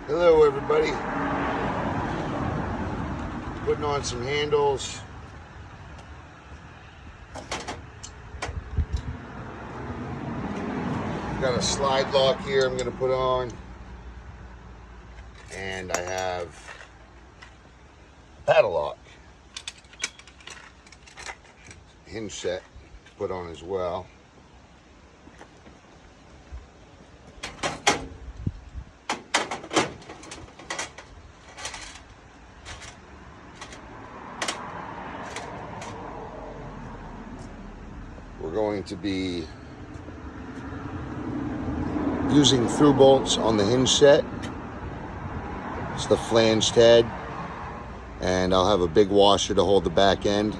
Hello everybody. Putting on some handles. Got a slide lock here I'm going to put on. And I have a paddle lock. Hinge set to put on as well. We're going to be using through bolts on the hinge set. It's the flanged head, and I'll have a big washer to hold the back end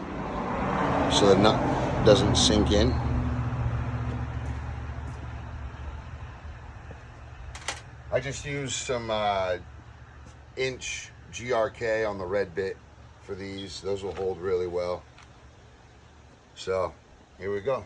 so the nut doesn't sink in. I just used some inch GRK on the red bit for these. Those will hold really well. So here we go.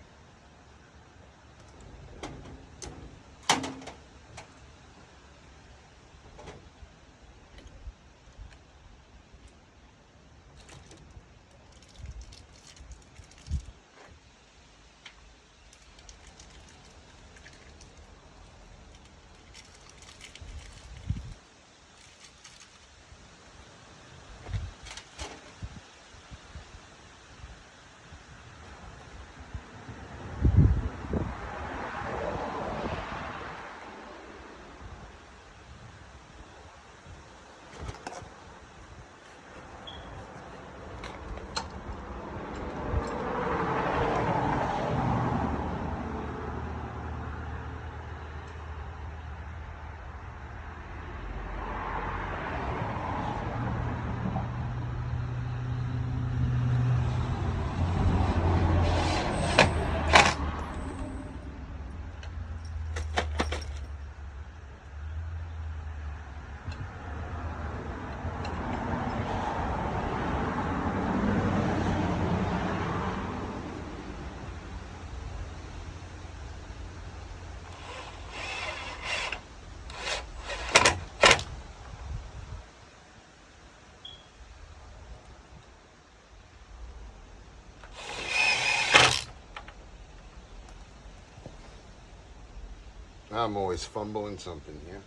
I'm always fumbling something here.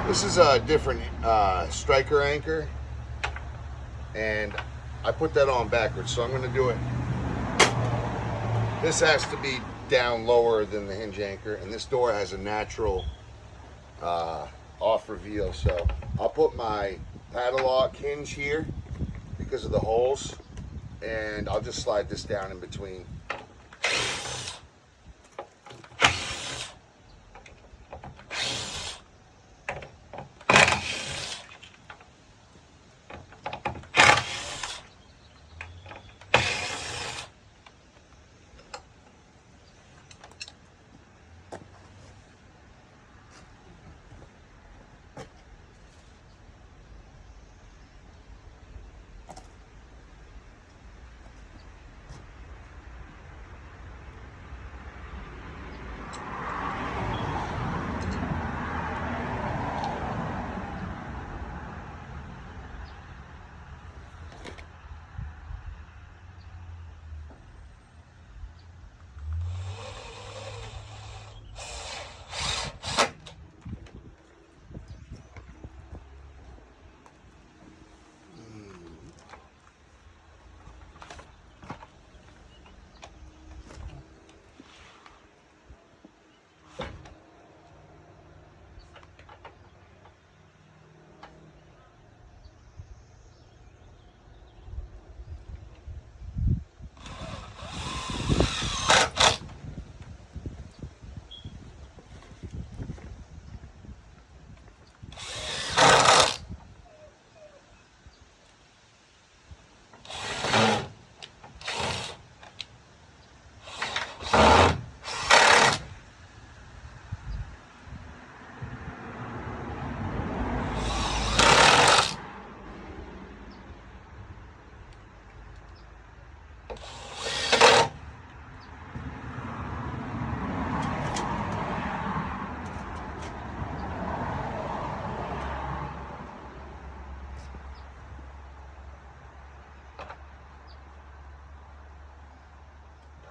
This is a different striker anchor, and I put that on backwards, so I'm going to do it. This has to be down lower than the hinge anchor, and this door has a natural off reveal, so I'll put my paddle lock hinge here because of the holes, and I'll just slide this down in between.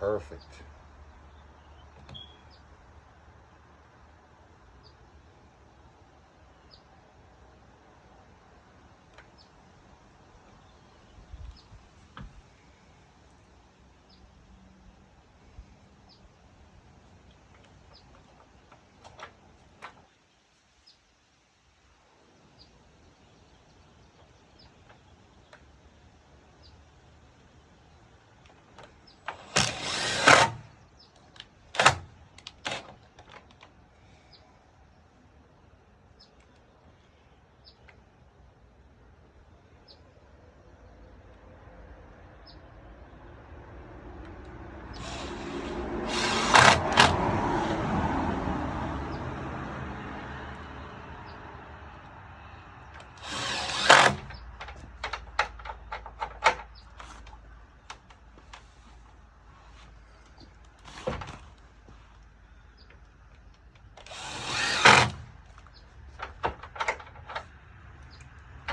Perfect.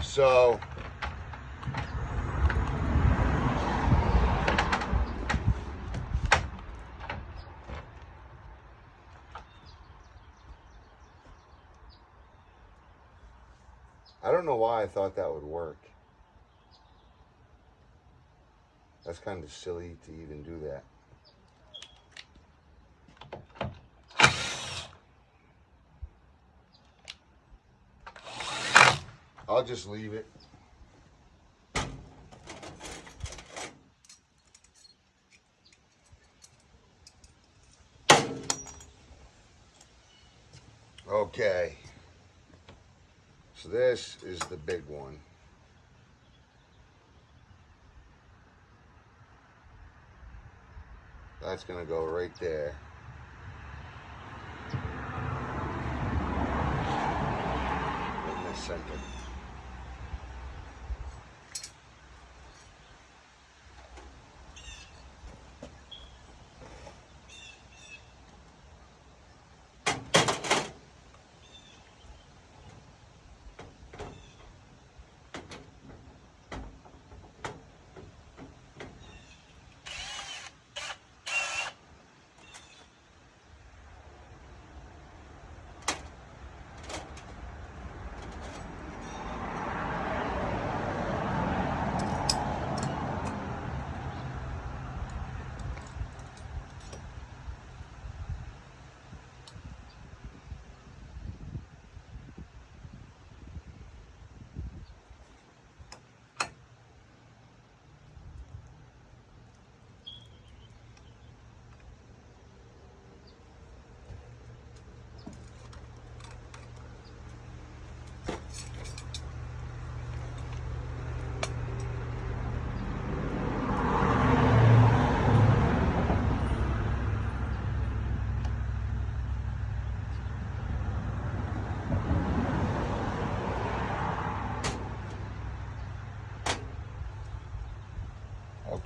So I don't know why I thought that would work. That's kind of silly to even do that. I'll just leave it. Okay. So this is the big one. That's gonna go right there. In the center.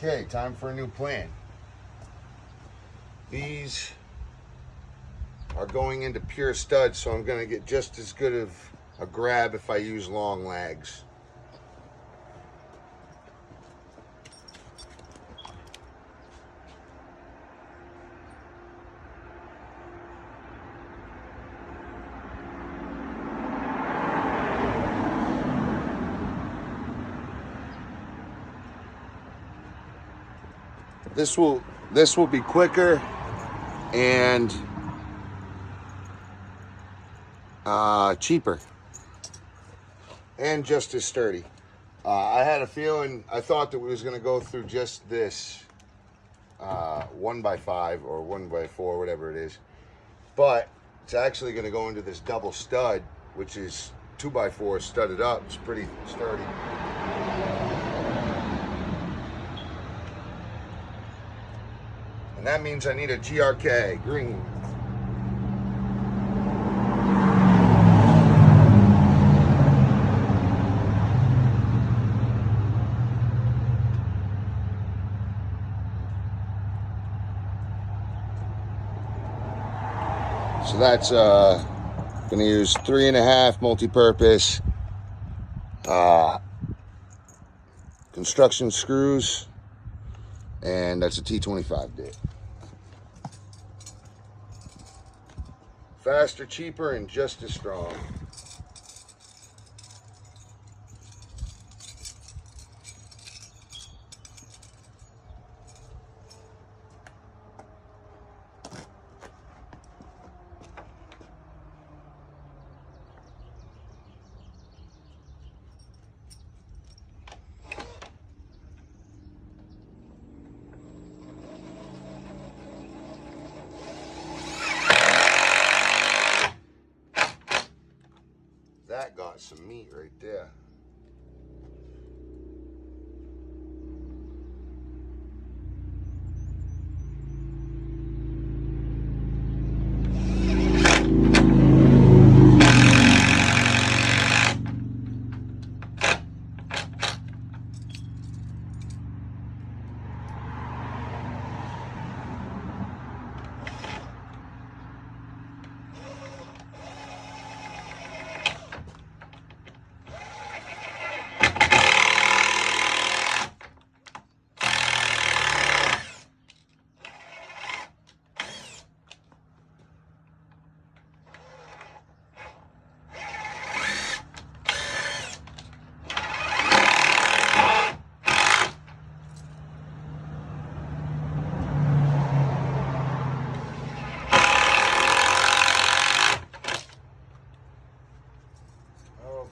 Okay, time for a new plan. These are going into pure studs, so I'm going to get just as good of a grab if I use long lags. This will be quicker and cheaper and just as sturdy. I had a feeling, I thought that we was going to go through just this 1x5 or 1x4, whatever it is, but it's actually going to go into this double stud, which is 2x4 studded up. It's pretty sturdy. And that means I need a GRK green. So that's gonna use 3.5 multi-purpose construction screws, and that's a T25 bit. Faster, cheaper, and just as strong. That got some meat right there.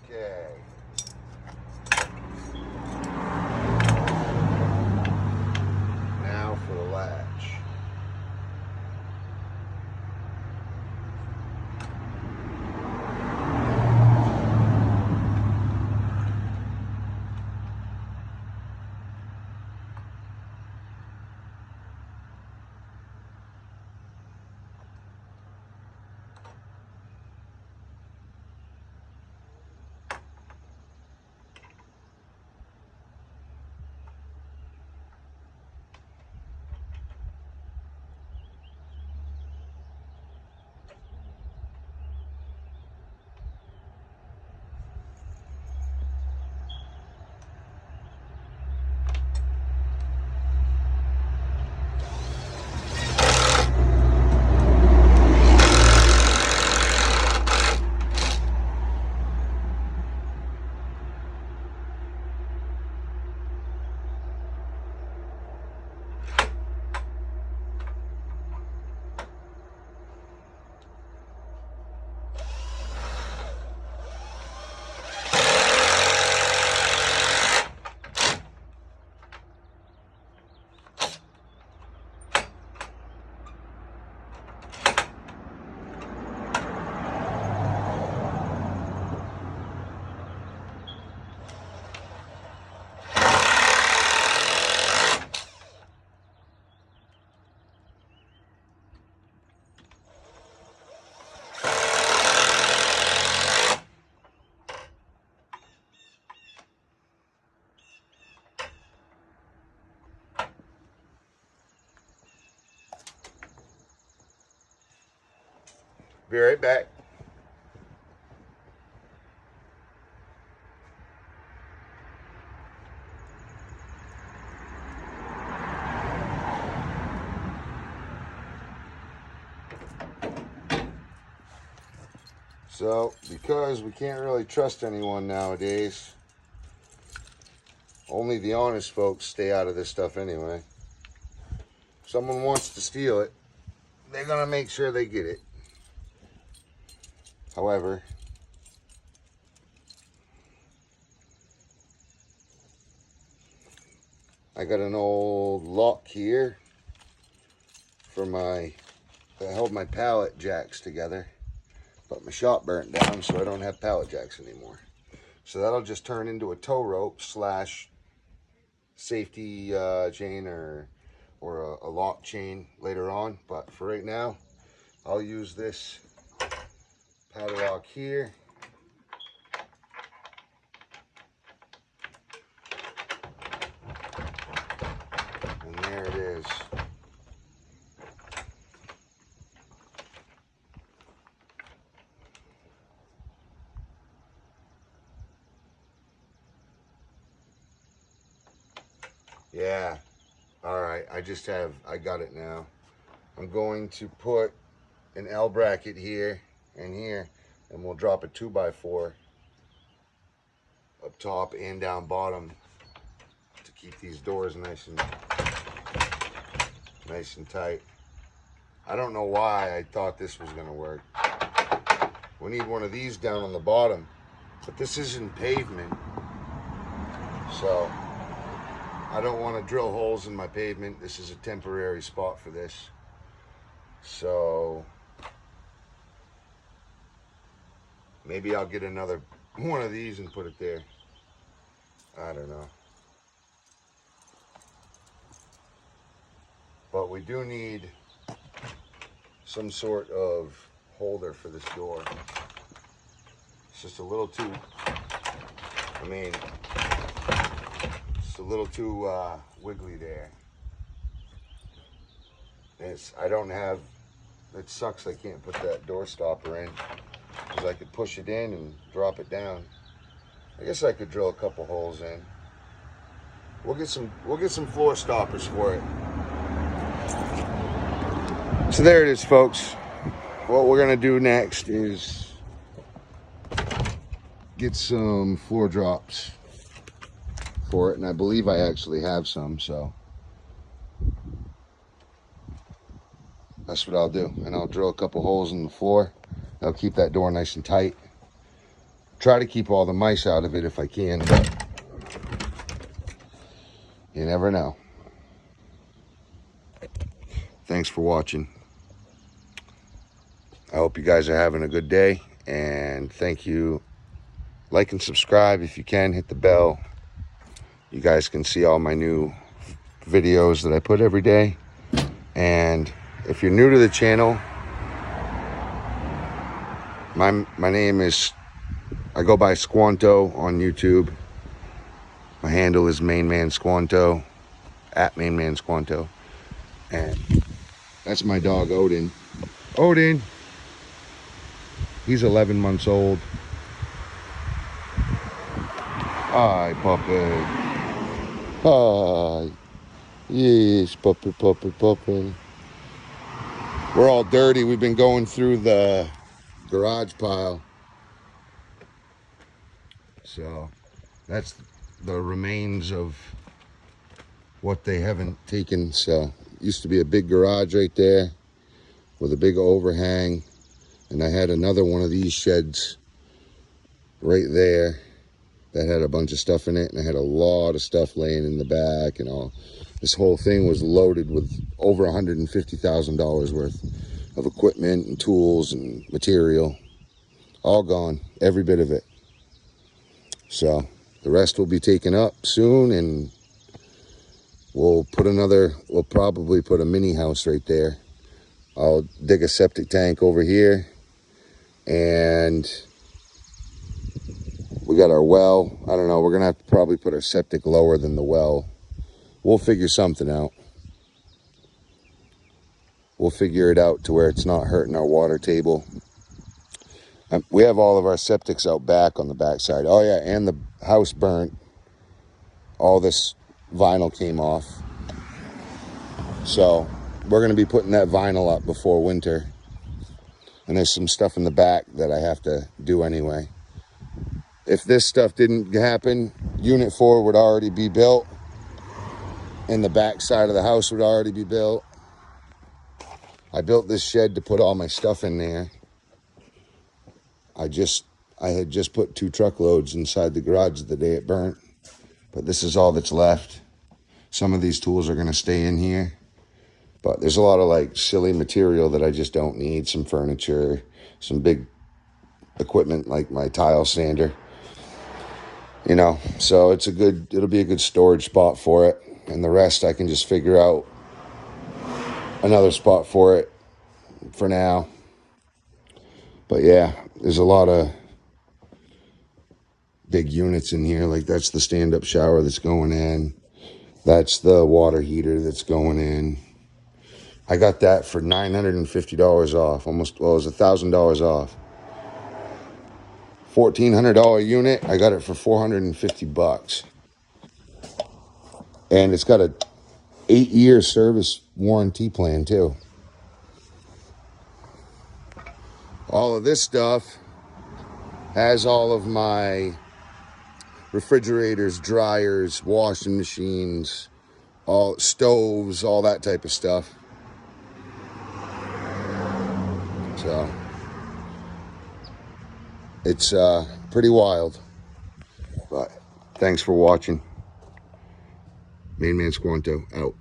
Okay. Now for the latch. Be right back. So, because we can't really trust anyone nowadays, only the honest folks stay out of this stuff anyway. If someone wants to steal it, they're gonna make sure they get it. However, I got an old lock here for that held my pallet jacks together, but my shop burnt down, so I don't have pallet jacks anymore. So that'll just turn into a tow rope slash safety chain or a lock chain later on. But for right now, I'll use this padlock here. And there it is. Yeah. All right. I got it now. I'm going to put an L bracket here and here, and we'll drop a 2x4 up top and down bottom to keep these doors nice and tight. I don't know why I thought this was going to work. We need one of these down on the bottom, but this isn't pavement, so I don't want to drill holes in my pavement. This is a temporary spot for this, so maybe I'll get another one of these and put it there. I don't know. But we do need some sort of holder for this door. It's just a little too, it's a little too wiggly there. I don't have, it sucks I can't put that door stopper in, because I could push it in and drop it down. I guess I could drill a couple holes in. We'll get some floor stoppers for it. So there it is, folks. What we're gonna do next is get some floor drops for it, and I believe I actually have some, so that's what I'll do. And I'll drill a couple holes in the floor. I'll keep that door nice and tight. Try to keep all the mice out of it if I can, but you never know. Thanks for watching. I hope you guys are having a good day, and thank you. Like and subscribe if you can. Hit the bell. You guys can see all my new videos that I put every day. And if you're new to the channel, my name is, I go by Squanto on YouTube. My handle is MainManSquanto, @MainManSquanto. And that's my dog, Odin. Odin! He's 11 months old. Hi, puppy. Hi. Yes, puppy. We're all dirty. We've been going through the garage pile. So that's the remains of what they haven't taken. So used to be a big garage right there with a big overhang. And I had another one of these sheds right there that had a bunch of stuff in it, and I had a lot of stuff laying in the back and all. This whole thing was loaded with over $150,000 worth of equipment and tools and material. All gone, every bit of it. So the rest will be taken up soon, and we'll probably put a mini house right there. I'll dig a septic tank over here, and we got our well. I don't know, we're gonna have to probably put our septic lower than the well. We'll figure something out. We'll figure it out to where it's not hurting our water table. We have all of our septics out back on the backside. Oh yeah, and the house burnt. All this vinyl came off. So we're gonna be putting that vinyl up before winter. And there's some stuff in the back that I have to do anyway. If this stuff didn't happen, Unit 4 would already be built, and the back side of the house would already be built. I built this shed to put all my stuff in there. I had just put 2 truckloads inside the garage the day it burnt, but this is all that's left. Some of these tools are gonna stay in here, but there's a lot of like silly material that I just don't need. Some furniture, some big equipment like my tile sander. You know, so it'll be a good storage spot for it. And the rest I can just figure out another spot for it for now. But yeah, there's a lot of big units in here. Like that's the stand-up shower that's going in. That's the water heater that's going in. I got that for $950 off. Well, it was $1,000 off. $1,400 unit, I got it for $450. And it's got a 8-year service warranty plan too. All of this stuff has all of my refrigerators, dryers, washing machines, all stoves, all that type of stuff. So it's pretty wild. But thanks for watching. Main Man Squanto out.